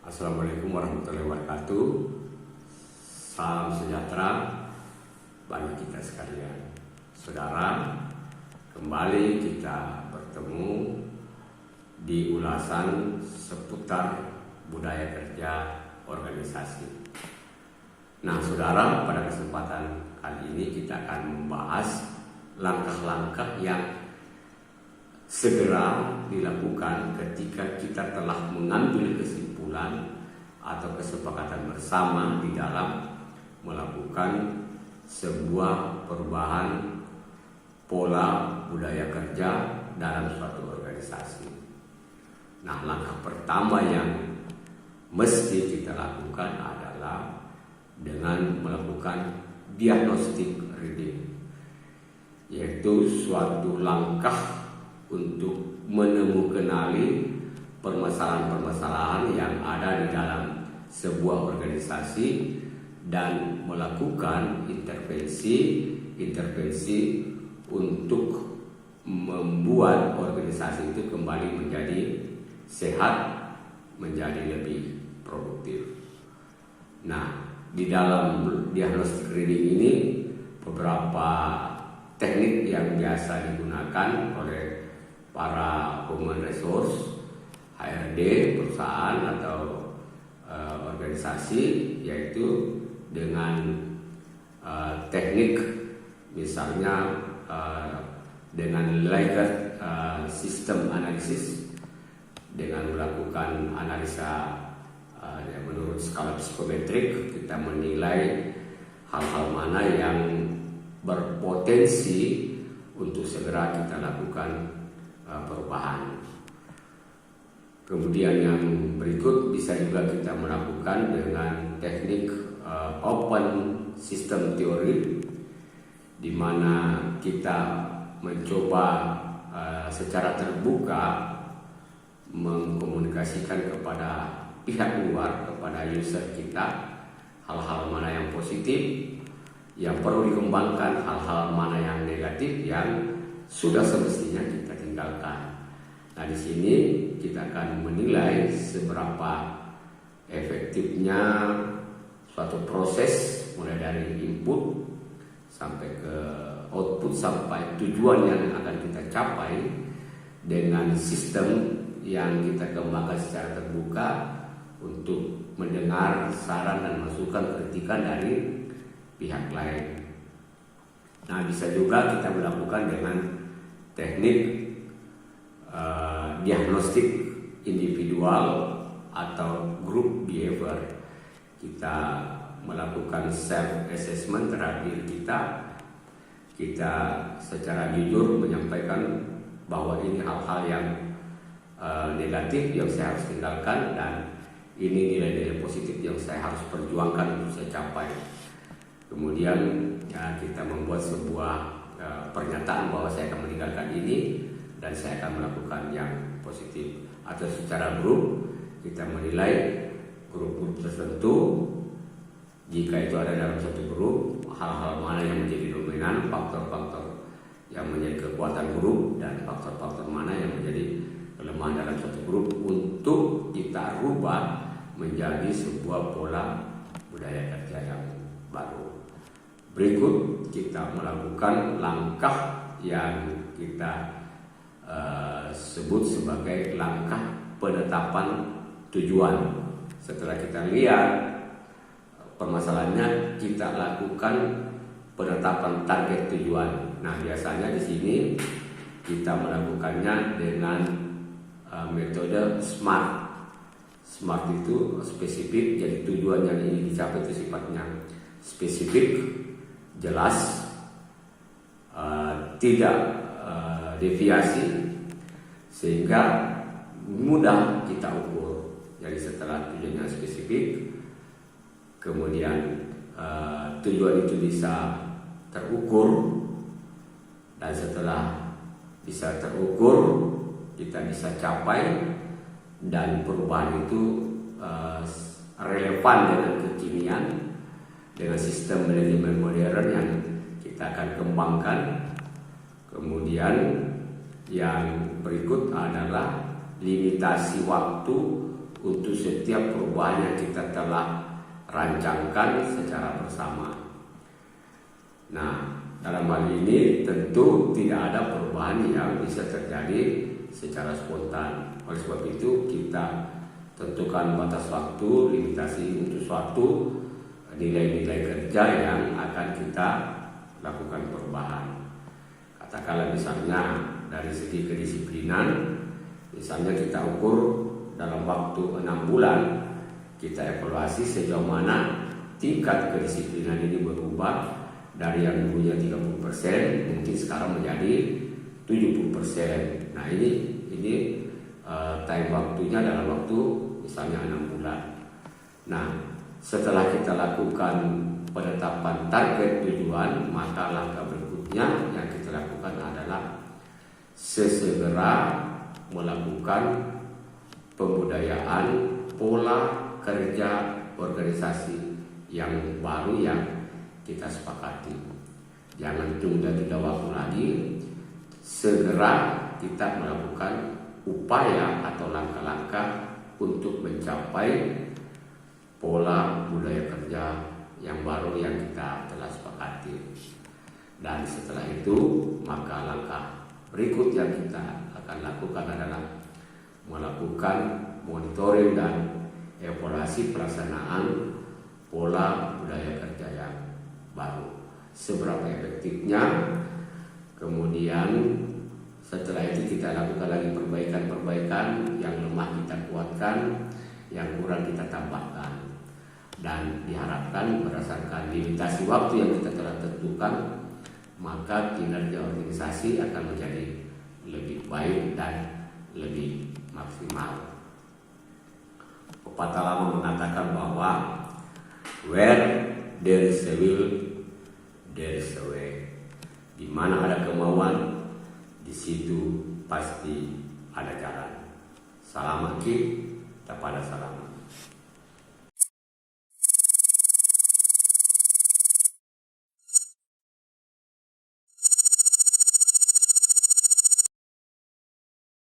Assalamualaikum warahmatullahi wabarakatuh. Salam sejahtera bagi kita sekalian. Saudara, kembali kita bertemu di ulasan seputar budaya kerja organisasi. Nah, saudara, pada kesempatan kali ini kita akan membahas langkah-langkah yang segera dilakukan ketika kita telah mengambil kesimpulan atau kesepakatan bersama di dalam melakukan sebuah perubahan pola budaya kerja dalam suatu organisasi. Nah, langkah pertama yang mesti kita lakukan adalah dengan melakukan diagnostic reading, yaitu suatu langkah untuk menemukanali permasalahan-permasalahan yang ada di dalam sebuah organisasi dan melakukan intervensi untuk membuat organisasi itu kembali menjadi sehat, menjadi lebih produktif. Nah, di dalam diagnostic reading ini beberapa teknik yang biasa digunakan oleh para human resource, HRD, perusahaan atau organisasi, yaitu dengan teknik misalnya dengan layered system analysis, dengan melakukan analisa menurut skala psikometrik. Kita menilai hal-hal mana yang berpotensi untuk segera kita lakukan perubahan. Kemudian yang berikut bisa juga kita melakukan dengan teknik open system theory, di mana kita mencoba secara terbuka mengkomunikasikan kepada pihak luar, kepada user kita, hal-hal mana yang positif yang perlu dikembangkan, hal-hal mana yang negatif yang sudah semestinya kita tinggalkan. Nah, di sini kita akan menilai seberapa efektifnya suatu proses, mulai dari input sampai ke output sampai tujuan yang akan kita capai dengan sistem yang kita kembangkan secara terbuka untuk mendengar saran dan masukan kritikan dari pihak lain. Nah, bisa juga kita melakukan dengan teknik diagnostik individual atau group behavior. Kita melakukan self assessment terhadap diri kita. Kita secara jujur menyampaikan bahwa ini hal-hal yang negatif yang saya harus tinggalkan, dan ini nilai-nilai positif yang saya harus perjuangkan untuk saya capai. Kemudian kita membuat sebuah pernyataan bahwa saya akan meninggalkan ini dan saya akan melakukan yang positif. Atau secara grup kita menilai grup-grup tertentu, jika itu ada dalam satu grup, hal-hal mana yang menjadi dominan, faktor-faktor yang menjadi kekuatan grup, dan faktor-faktor mana yang menjadi kelemahan dalam satu grup, untuk kita rubah menjadi sebuah pola budaya kerja yang baru. Berikut kita melakukan langkah yang kita sebut sebagai langkah penetapan tujuan. Setelah kita lihat permasalahannya, kita lakukan penetapan target tujuan. Nah, biasanya di sini kita melakukannya dengan metode SMART. SMART itu spesifik, jadi tujuan yang ingin dicapai itu sifatnya spesifik, jelas, tidak deviasi, sehingga mudah kita ukur. Jadi setelah tujuannya spesifik, kemudian tujuan itu bisa terukur, dan setelah bisa terukur kita bisa capai, dan perubahan itu relevan dengan kekinian, dengan sistem manajemen modern yang kita akan kembangkan. Kemudian yang berikut adalah limitasi waktu untuk setiap perubahan yang kita telah rancangkan secara bersama. Nah, dalam hal ini tentu tidak ada perubahan yang bisa terjadi secara spontan. Oleh sebab itu kita tentukan batas waktu, limitasi untuk suatu nilai-nilai kerja yang akan kita lakukan perubahan. Katakanlah misalnya dari segi kedisiplinan, misalnya kita ukur dalam waktu 6 bulan, kita evaluasi sejauh mana tingkat kedisiplinan ini berubah dari yang dulunya 30% mungkin sekarang menjadi 70%. Nah ini time waktunya dalam waktu misalnya 6 bulan. Nah, setelah kita lakukan penetapan target tujuan, maka langkah berikutnya yang kita lakukan adalah sesegera melakukan pembudayaan pola kerja organisasi yang baru yang kita sepakati. Jangan tunda-tunda waktu lagi, segera kita melakukan upaya atau langkah-langkah untuk mencapai pola budaya kerja yang baru yang kita telah sepakati. Dan setelah itu, maka langkah berikut yang kita akan lakukan adalah melakukan monitoring dan evaluasi pelaksanaan pola budaya kerja yang baru. Seberapa efektifnya, kemudian setelah itu kita lakukan lagi perbaikan-perbaikan, yang lemah kita kuatkan, yang kurang kita tambahkan. Dan diharapkan berdasarkan limitasi waktu yang kita telah tentukan, maka kinerja organisasi akan menjadi lebih baik dan lebih maksimal. Pepatah lama mengatakan bahwa where there is a will, there is a way. Di mana ada kemauan, di situ pasti ada jalan. Salam Aki, kepada salam.